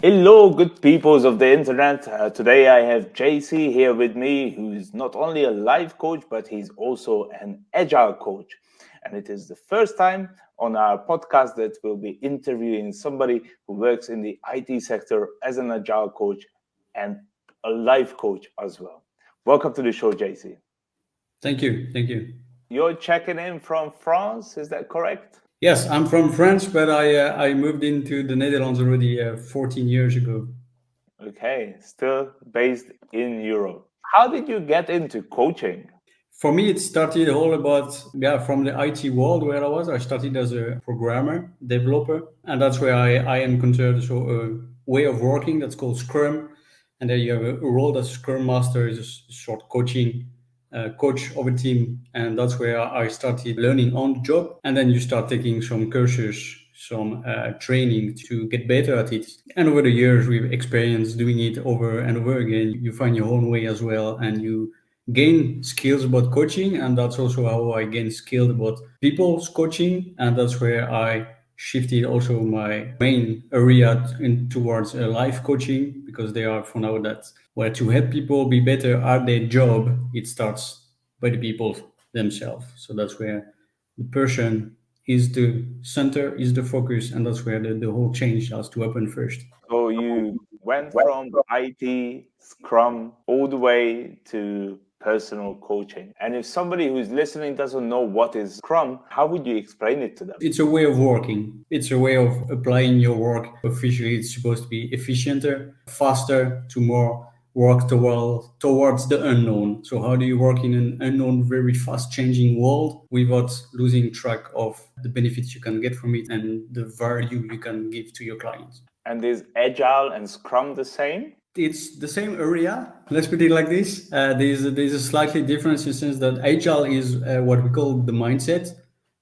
Hello, good peoples of the internet. Today I have JC here with me, who's not only a life coach, but he's also an agile coach. And it is the first time on our podcast that we'll be interviewing somebody who works in the IT sector as an agile coach and a life coach as well. Welcome to the show, JC. Thank you. Thank you. You're checking in from France, is that correct? Yes, I'm from France, but I moved into the Netherlands already 14 years ago. Okay, still based in Europe. How did you get into coaching? For me, it started all about from the IT world where I was. I started as a programmer, developer, and that's where I encountered a way of working that's called Scrum. And then you have a role that Scrum Master is a short coaching coach of a team, and that's where I started learning on the job. And then you start taking some courses, some training to get better at it. And over the years, we've experienced doing it over and over again. You find your own way as well, and you gain skills about coaching, and that's also how I gain skills about people's coaching, and that's where I shifted also my main area towards life coaching, because they are for now that where to help people be better at their job, it starts by the people themselves. So that's where the person is the center, is the focus, and that's where the whole change has to happen first. So you went from IT, Scrum, all the way to personal coaching. And if somebody who's listening doesn't know what is Scrum, how would you explain it to them? It's a way of working. It's a way of applying your work. Officially, it's supposed to be efficienter, faster, to more work towards the unknown. So how do you work in an unknown, very fast changing world without losing track of the benefits you can get from it and the value you can give to your clients? And is Agile and Scrum the same? It's the same area. Let's put it like this. There's a slightly difference in the sense that agile is what we call the mindset,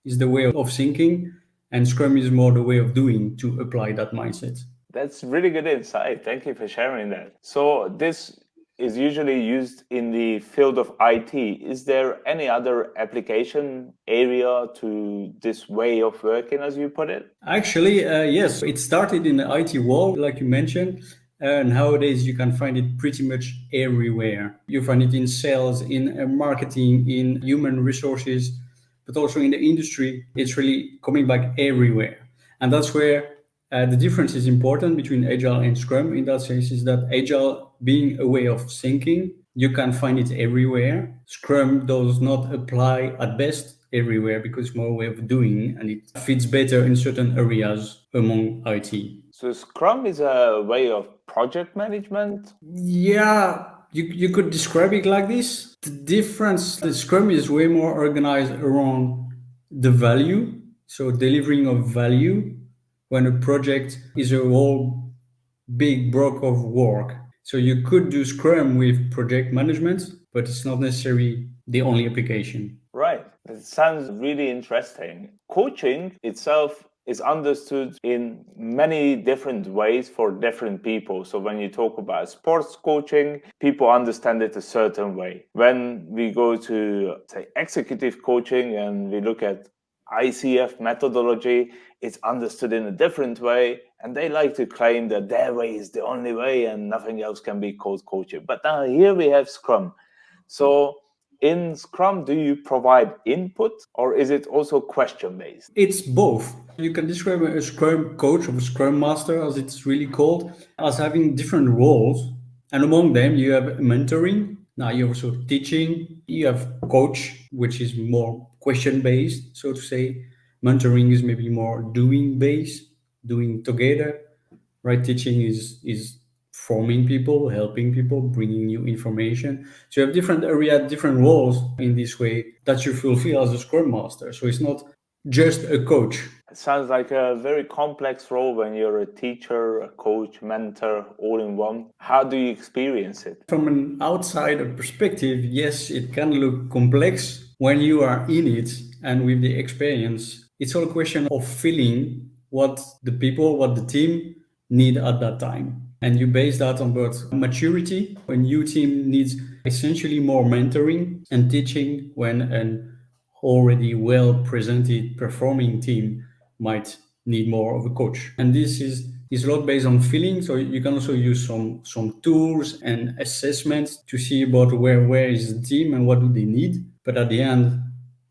is the way of thinking, and Scrum is more the way of doing to apply that mindset. That's really good insight. Thank you for sharing that. So this is usually used in the field of IT. Is there any other application area to this way of working, as you put it? Actually, yes, it started in the IT world, like you mentioned. And nowadays, you can find it pretty much everywhere. You find it in sales, in marketing, in human resources, but also in the industry. It's really coming back everywhere. And that's where the difference is important between Agile and Scrum in that sense is that Agile being a way of thinking, you can find it everywhere. Scrum does not apply at best everywhere because it's more a way of doing and it fits better in certain areas among IT. So Scrum is a way of project management. Yeah, you could describe it like this. The difference, the Scrum is way more organized around the value, so delivering of value, when a project is a whole big block of work. So you could do Scrum with project management, but it's not necessarily the only application. Right. It sounds really interesting. Coaching itself is understood in many different ways for different people. So when you talk about sports coaching, people understand it a certain way. When we go to, say, executive coaching and we look at ICF methodology, it's understood in a different way. And they like to claim that their way is the only way and nothing else can be called coaching. But now here we have Scrum. So in Scrum, do you provide input or is it also question based? It's both. You can describe a Scrum coach or a Scrum Master, as it's really called, as having different roles. And among them, you have mentoring. Now you're also teaching. You have coach, which is more question based, so to say. Mentoring is maybe more doing based, doing together. Right? Teaching is forming people, helping people, bringing new information. So you have different area, different roles in this way that you fulfill as a Scrum Master. So it's not just a coach. It sounds like a very complex role when you're a teacher, a coach, mentor, all in one. How do you experience it? From an outsider perspective, yes, it can look complex. When you are in it and with the experience, it's all a question of feeling what the people, what the team need at that time. And you base that on both maturity, when your team needs essentially more mentoring and teaching, when an already well presented performing team might need more of a coach. And this is is a lot based on feeling. So you can also use some tools and assessments to see about where is the team and what do they need. But at the end,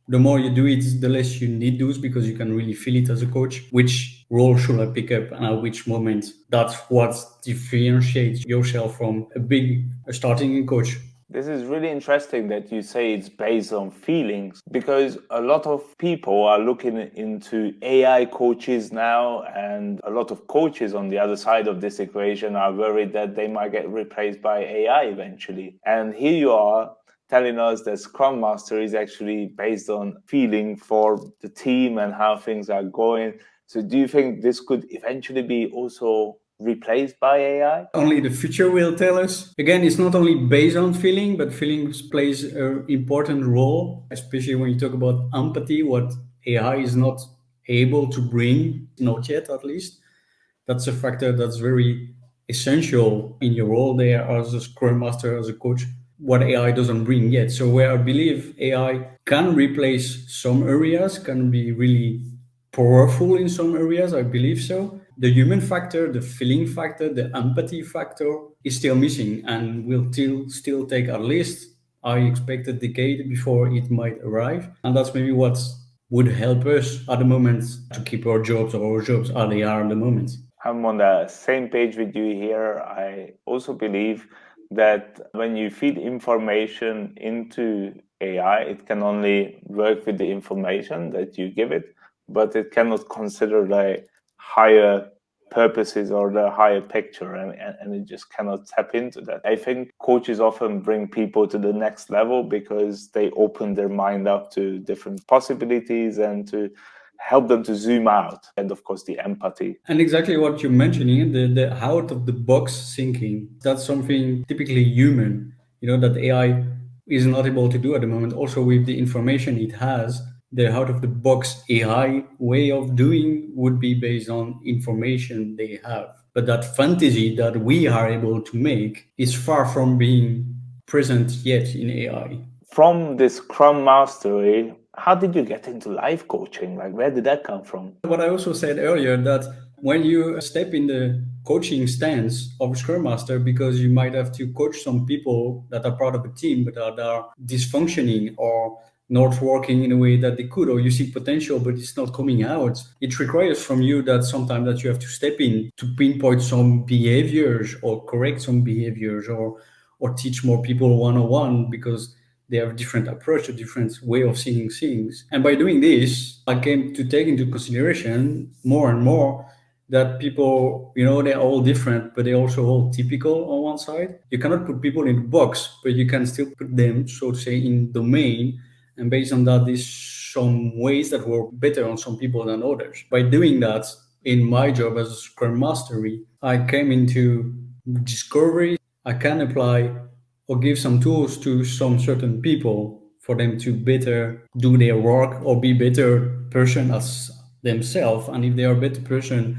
the more you do it, the less you need those, because you can really feel it as a coach. Which role should I pick up and at which moment? That's what differentiates yourself from a starting coach. This is really interesting that you say it's based on feelings, because a lot of people are looking into AI coaches now, and a lot of coaches on the other side of this equation are worried that they might get replaced by AI eventually. And here you are telling us that Scrum Master is actually based on feeling for the team and how things are going. So do you think this could eventually be also replaced by AI? Only the future will tell us. Again, it's not only based on feeling, but feelings plays an important role, especially when you talk about empathy, what AI is not able to bring, not yet at least. That's a factor that's very essential in your role there as a scrum master, as a coach, what AI doesn't bring yet. So where I believe AI can replace some areas, can be really powerful in some areas, I believe so. The human factor, the feeling factor, the empathy factor is still missing, and will still take at least, I expect, a decade before it might arrive. And that's maybe what would help us at the moment to keep our jobs, or our jobs as they are at the moment. I'm on the same page with you here. I also believe that when you feed information into AI, it can only work with the information that you give it, but it cannot consider the higher purposes or the higher picture, and it just cannot tap into that. I think coaches often bring people to the next level because they open their mind up to different possibilities and to help them to zoom out, and of course the empathy. And exactly what you're mentioning, the out of the box thinking, that's something typically human, that AI is not able to do at the moment. Also, with the information it has, the out of the box AI way of doing would be based on information they have. But that fantasy that we are able to make is far from being present yet in AI. From this Scrum Mastery, how did you get into life coaching? Like, where did that come from? What I also said earlier, that when you step in the coaching stance of a Scrum Master, because you might have to coach some people that are part of a team but that are dysfunctioning or not working in a way that they could, or you see potential but it's not coming out, it requires from you that sometimes that you have to step in to pinpoint some behaviors or correct some behaviors, or teach more people one-on-one, because they have a different approach, a different way of seeing things. And by doing this, I came to take into consideration more and more that people, they're all different, but they're also all typical on one side. You cannot put people in a box, but you can still put them, so to say, in domain. And based on that, there's some ways that work better on some people than others. By doing that, in my job as a Scrum Mastery, I came into discovery. I can apply or give some tools to some certain people for them to better do their work or be better person as themselves. And if they are a better person,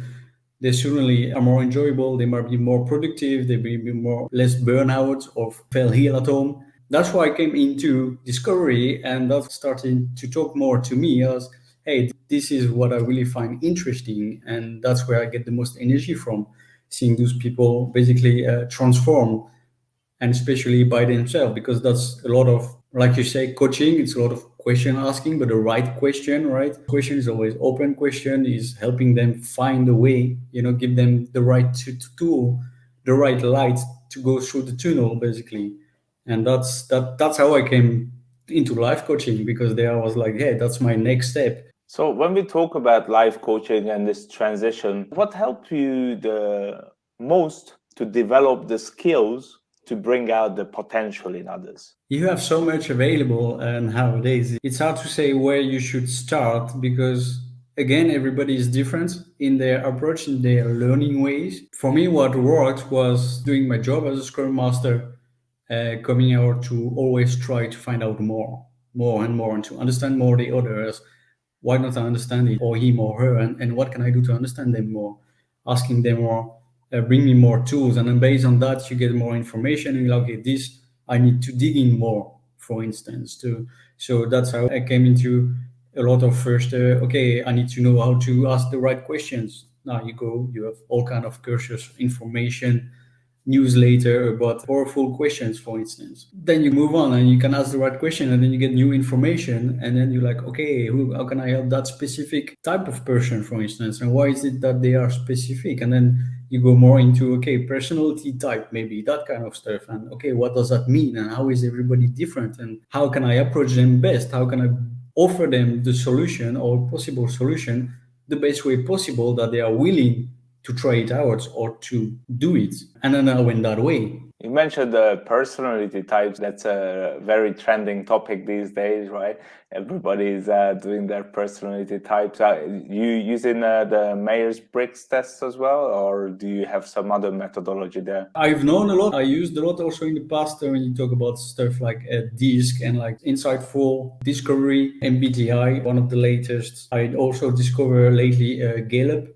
they certainly are more enjoyable, they might be more productive, they will be more less burnout or feel ill at home. That's why I came into discovery, and that's starting to talk more to me as, hey, this is what I really find interesting, and that's where I get the most energy from, seeing those people basically transform, and especially by themselves, because that's a lot of, like you say, coaching, it's a lot of question asking, but the right question, right? Question is always open question, is helping them find a way, give them the right tool, the right light to go through the tunnel, basically. And that's how I came into life coaching, because there I was like, hey, that's my next step. So when we talk about life coaching and this transition, what helped you the most to develop the skills to bring out the potential in others? You have so much available, and nowadays it's hard to say where you should start, because again, everybody is different in their approach, in their learning ways. For me, what worked was doing my job as a Scrum Master, coming out to always try to find out more and more, and to understand more the others. Why not I understand it, or him or her, and what can I do to understand them more? Asking them more, bring me more tools, and then based on that, you get more information, and you're like, okay, this I need to dig in more, for instance. To So that's how I came into a lot of first. Okay, I need to know how to ask the right questions. Now you go, you have all kind of courses, information, newsletter about powerful questions, for instance. Then you move on and you can ask the right question, and then you get new information, and then you're like, okay, how can I help that specific type of person, for instance, and why is it that they are specific? And then you go more into, okay, personality type, maybe that kind of stuff, and okay, what does that mean, and how is everybody different, and how can I approach them best, how can I offer them the solution or possible solution the best way possible that they are willing to try it out or to do it. And then I went that way. You mentioned the personality types. That's a very trending topic these days, right? Everybody's doing their personality types. You using the Myers-Briggs test as well, or do you have some other methodology there? I've known a lot. I used a lot also in the past when you talk about stuff like DISC and like Insightful, Discovery, MBTI, one of the latest. I also discovered lately Gallup,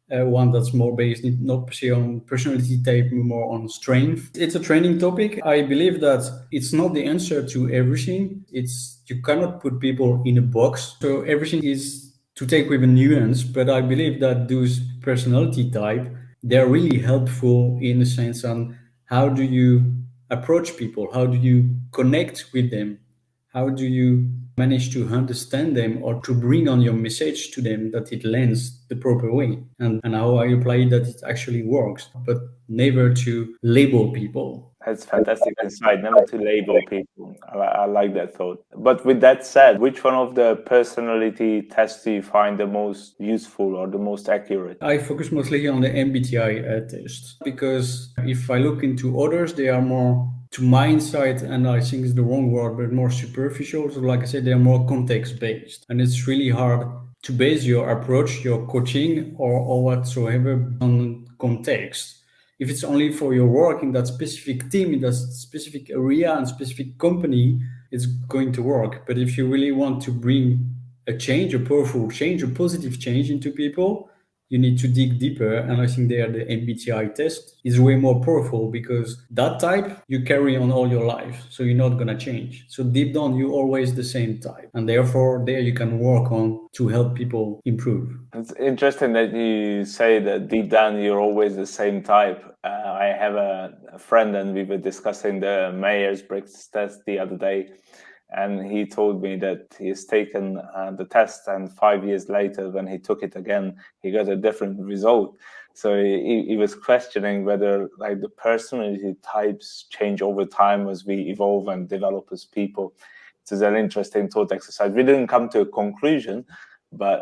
one that's more based not per se on personality type, more on strength. It's a training topic. I believe that it's not the answer to everything. You cannot put people in a box. So everything is to take with a nuance, but I believe that those personality type, they're really helpful in the sense on how do you approach people? How do you connect with them? How do you manage to understand them or to bring on your message to them that it lands the proper way? And how I apply it that it actually works, but never to label people. That's fantastic insight. Never to label people. I like that thought. But with that said, which one of the personality tests do you find the most useful or the most accurate? I focus mostly on the MBTI test because if I look into others, they are more, to my insight, and I think it's the wrong word, but more superficial. So like I said, they are more context based, and it's really hard to base your approach, your coaching or whatsoever on context. If it's only for your work in that specific team, in that specific area and specific company, it's going to work. But if you really want to bring a change, a powerful change, a positive change into people, you need to dig deeper. And I think there the MBTI test is way more powerful because that type you carry on all your life. So you're not going to change. So deep down, you're always the same type. And therefore, there you can work on to help people improve. It's interesting that you say that deep down you're always the same type. I have a friend and we were discussing the Myers-Briggs test the other day. And he told me that he's taken the test, and 5 years later, when he took it again, he got a different result. So he was questioning whether like the personality types change over time as we evolve and develop as people. It is an interesting thought exercise. We didn't come to a conclusion, but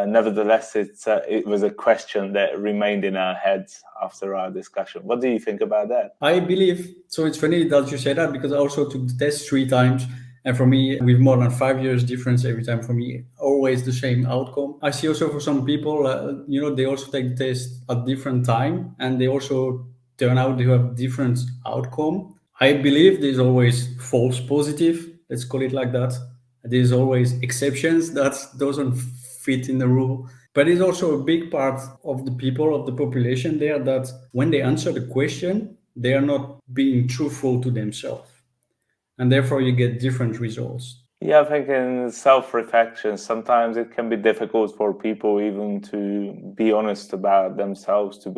nevertheless, it was a question that remained in our heads after our discussion. What do you think about that? I believe, so it's funny that you say that because I also took the test 3 times. And for me, with more than 5 years difference every time, for me, always the same outcome. I see also for some people, they also take the test at different time and they also turn out to have different outcome. I believe there's always false positive, let's call it like that. There's always exceptions that doesn't fit in the rule. But it's also a big part of the people, of the population there, that when they answer the question, they are not being truthful to themselves. And therefore you get different results. Yeah, I think in self-reflection, sometimes it can be difficult for people even to be honest about themselves, to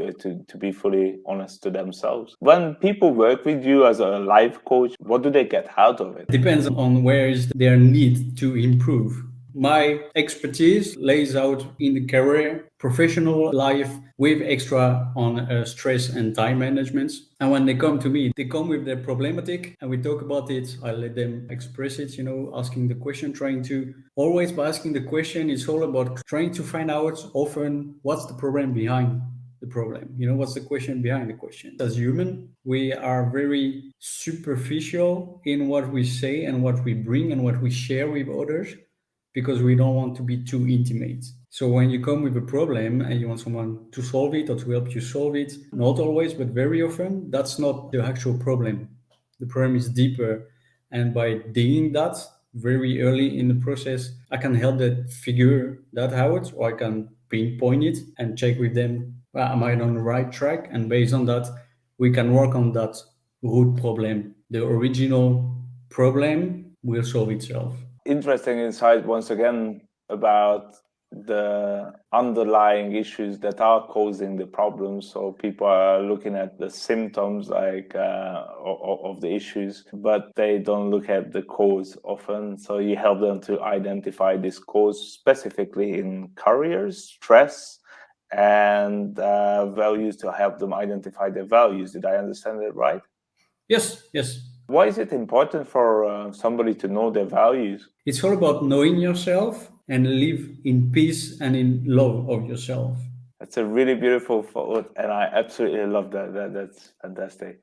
be fully honest to themselves. When people work with you as a life coach, what do they get out of it? Depends on where is their need to improve. My expertise lays out in the career, professional life, with extra on stress and time management. And when they come to me, they come with their problematic and we talk about it. I let them express it, asking the question, trying to always by asking the question, it's all about trying to find out often what's the problem behind the problem. What's the question behind the question? As human, we are very superficial in what we say and what we bring and what we share with others, because we don't want to be too intimate. So when you come with a problem and you want someone to solve it or to help you solve it, not always, but very often, that's not the actual problem. The problem is deeper. And by doing that very early in the process, I can help them figure that out, or I can pinpoint it and check with them, am I on the right track? And based on that, we can work on that root problem. The original problem will solve itself. Interesting insight once again about the underlying issues that are causing the problems. So people are looking at the symptoms like of the issues, but they don't look at the cause often. So you help them to identify this cause specifically in careers, stress, and values to help them identify their values. Did I understand it right? Yes, yes. Why is it important for somebody to know their values? It's all about knowing yourself and live in peace and in love of yourself. That's a really beautiful thought, and I absolutely love that. That's fantastic.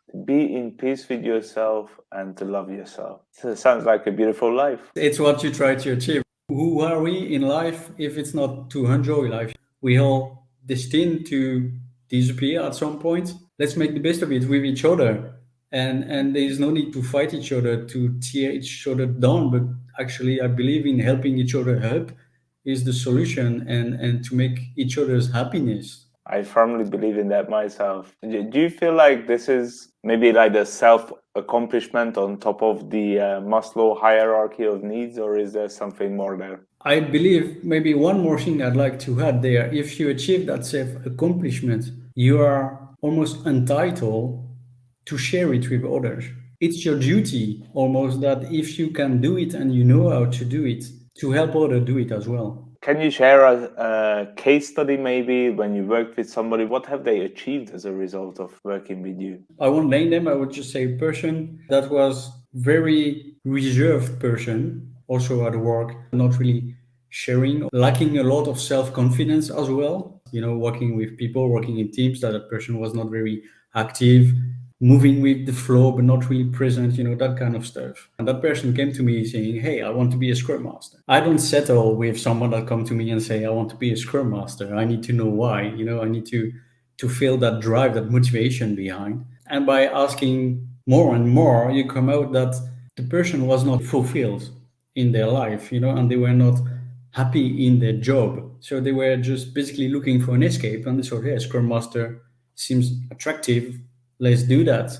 To be in peace with yourself and to love yourself. So it sounds like a beautiful life. It's what you try to achieve. Who are we in life if it's not to enjoy life? We all destined to disappear at some point. Let's make the best of it with each other. And there is no need to fight each other, to tear each other down. But actually, I believe in helping each other up is the solution and to make each other's happiness. I firmly believe in that myself. Do you feel like this is maybe like the self accomplishment on top of the Maslow hierarchy of needs, or is there something more there? I believe maybe one more thing I'd like to add there. If you achieve that self accomplishment, you are almost entitled to share it with others. It's your duty almost that if you can do it and you know how to do it, to help others do it as well. Can you share a case study maybe when you worked with somebody? What have they achieved as a result of working with you? I won't name them. I would just say a person that was very reserved person, also at work, not really sharing, lacking a lot of self-confidence as well. You know, working with people, working in teams, that a person was not very active, moving with the flow, but not really present, you know, that kind of stuff. And that person came to me saying, hey, I want to be a Scrum Master. I don't settle with someone that come to me and say, I want to be a Scrum Master. I need to know why, you know, I need to feel that drive, that motivation behind. And by asking more and more, you come out that the person was not fulfilled in their life, you know, and they were not happy in their job. So they were just basically looking for an escape. And they thought, yeah, Scrum Master seems attractive. Let's do that.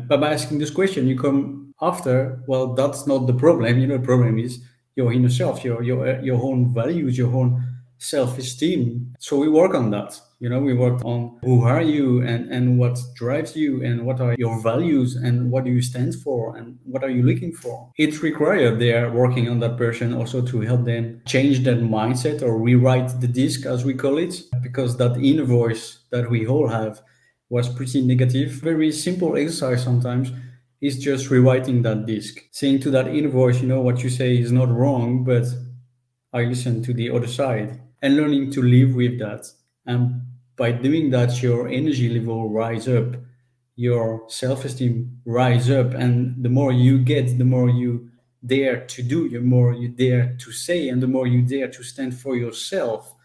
But by asking this question, you come after, well, that's not the problem. You know, the problem is your inner self, your own values, your own self-esteem. So we work on that. You know, we work on who are you and what drives you and what are your values and what do you stand for and what are you looking for. It's required they are working on that person also to help them change that mindset or rewrite the disc as we call it, because that inner voice that we all have was pretty negative. Very simple exercise sometimes is just rewriting that disc, saying to that inner voice, you know, what you say is not wrong, but I listen to the other side and learning to live with that. And by doing that, your energy level rise up, your self-esteem rise up. And the more you get, the more you dare to do, the more you dare to say, and the more you dare to stand for yourself.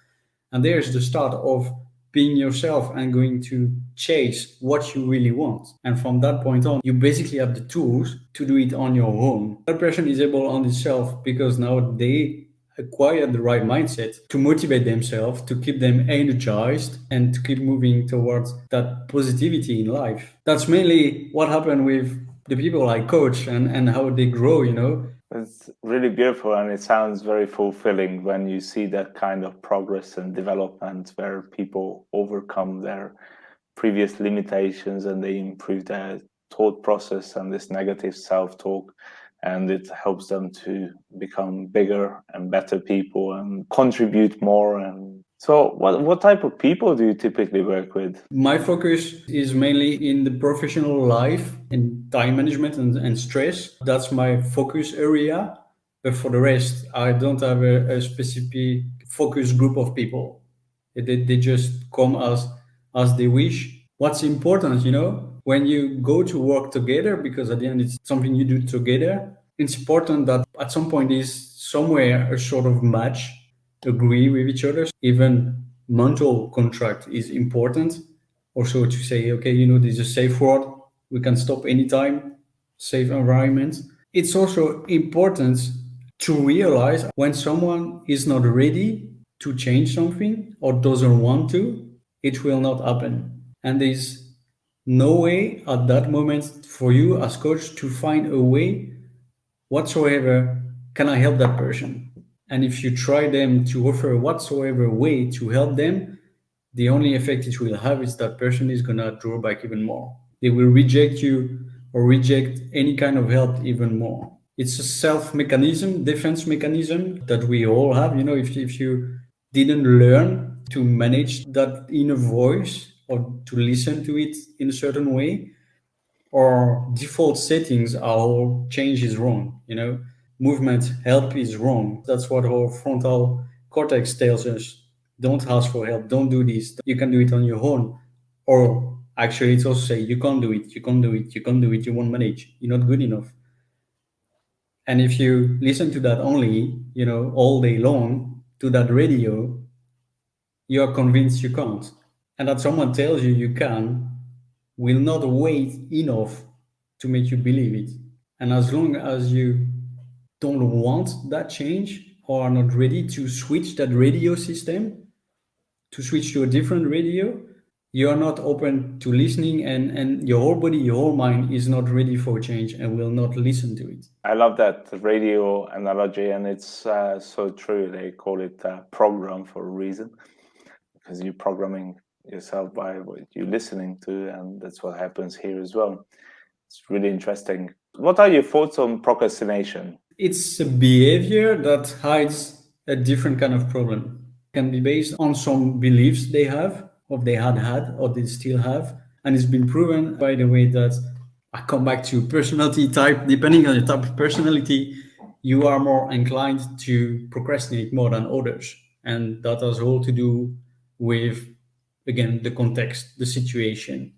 And there's the start of being yourself and going to chase what you really want. And from that point on, you basically have the tools to do it on your own. That person is able on itself because now they acquire the right mindset to motivate themselves, to keep them energized and to keep moving towards that positivity in life. That's mainly what happened with the people I coach and how they grow, you know. It's really beautiful, and it sounds very fulfilling when you see that kind of progress and development where people overcome their previous limitations and they improve their thought process and this negative self-talk, and it helps them to become bigger and better people and contribute more. And so what type of people do you typically work with? My focus is mainly in the professional life and time management and stress. That's my focus area. But for the rest, I don't have a specific focus group of people. They just come as they wish. What's important, you know, when you go to work together, because at the end it's something you do together, it's important that at some point is somewhere a sort of match, agree with each other. Even mental contract is important. Also to say, okay, you know, this is a safe word. We can stop anytime, safe environment. It's also important to realize when someone is not ready to change something or doesn't want to, it will not happen. And there's no way at that moment for you as coach to find a way whatsoever can I help that person. And if you try them to offer whatsoever way to help them, the only effect it will have is that person is gonna draw back even more. They will reject you or reject any kind of help even more. It's a self mechanism, defense mechanism that we all have. You know, if you didn't learn to manage that inner voice or to listen to it in a certain way, or default settings are all change is wrong. You know, movement help is wrong. That's what our frontal cortex tells us. Don't ask for help. Don't do this. You can do it on your own. Or actually, it's also say you can't do it. You can't do it. You can't do it. You won't manage. You're not good enough. And if you listen to that only, you know, all day long to that radio, you are convinced you can't. And that someone tells you you can will not wait enough to make you believe it. And as long as you don't want that change or are not ready to switch that radio system, to switch to a different radio, you are not open to listening, and your whole body, your whole mind is not ready for change and will not listen to it. I love that radio analogy, and it's so true. They call it program for a reason, because you're programming yourself by what you're listening to, and that's what happens here as well. It's really interesting. What are your thoughts on procrastination? It's a behavior that hides a different kind of problem. It can be based on some beliefs they have, or they had, or they still have. And it's been proven, by the way, that I come back to personality type. Depending on the type of personality, you are more inclined to procrastinate more than others. And that has all to do with, again, the context, the situation,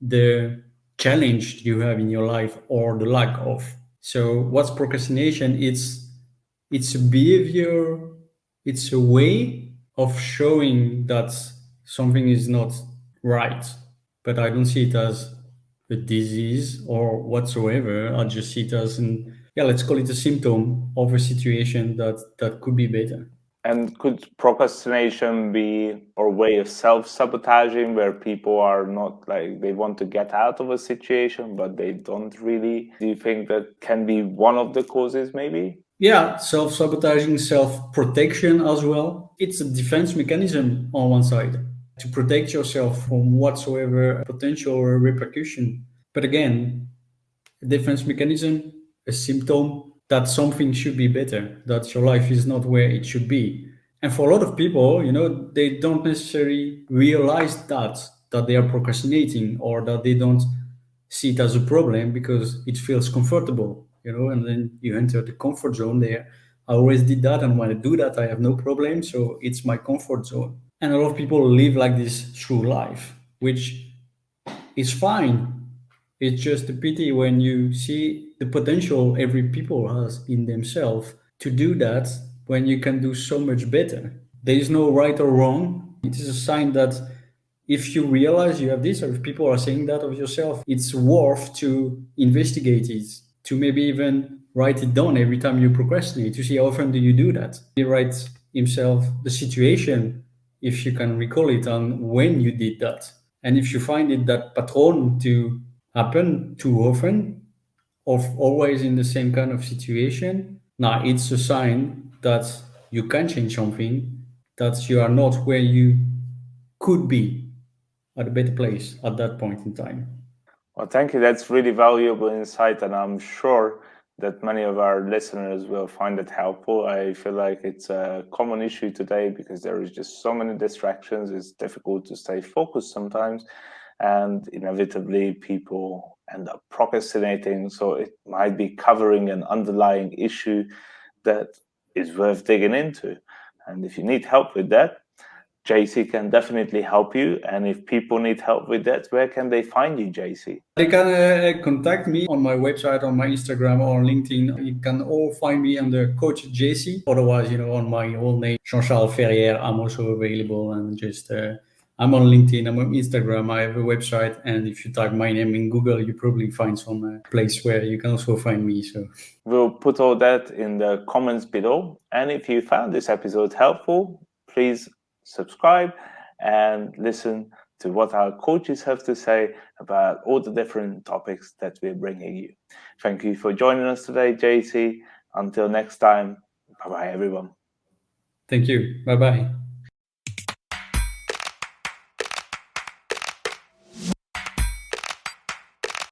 the challenge you have in your life, or the lack of. So what's procrastination? It's a behavior, it's a way of showing that something is not right. But I don't see it as a disease or whatsoever. I just see it as an, yeah, let's call it a symptom of a situation that could be better. And could procrastination be a way of self-sabotaging, where people are not like, they want to get out of a situation, but they don't really? Do you think that can be one of the causes, maybe? Yeah, self-sabotaging, self-protection as well. It's a defense mechanism on one side to protect yourself from whatsoever potential repercussion. But again, a defense mechanism, a symptom that something should be better, that your life is not where it should be. And for a lot of people, you know, they don't necessarily realize that they are procrastinating, or that they don't see it as a problem because it feels comfortable, you know, and then you enter the comfort zone there. I always did that, and when I do that, I have no problem. So it's my comfort zone. And a lot of people live like this through life, which is fine. It's just a pity when you see the potential every people has in themselves to do that, when you can do so much better. There is no right or wrong. It is a sign that if you realize you have this, or if people are saying that of yourself, it's worth to investigate it, to maybe even write it down every time you procrastinate, to see how often do you do that. He writes himself the situation, if you can recall it, on when you did that. And if you find it that pattern to happen too often, of always in the same kind of situation, now it's a sign that you can change something, that you are not where you could be, at a better place at that point in time. Well, thank you. That's really valuable insight, and I'm sure that many of our listeners will find it helpful. I feel like it's a common issue today because there is just so many distractions. It's difficult to stay focused sometimes, and inevitably people end up procrastinating. So it might be covering an underlying issue that is worth digging into. And if you need help with that, JC can definitely help you. And if people need help with that, where can they find you, JC? They can contact me on my website, on my Instagram, or LinkedIn. You can all find me under Coach JC. Otherwise, you know, on my whole name, Jean-Charles Ferrières, I'm also available. And just, I'm on LinkedIn, I'm on Instagram, I have a website. And if you type my name in Google, you probably find some place where you can also find me. So we'll put all that in the comments below. And if you found this episode helpful, please subscribe and listen to what our coaches have to say about all the different topics that we're bringing you. Thank you for joining us today, JC. Until next time, bye-bye, everyone. Thank you. Bye bye.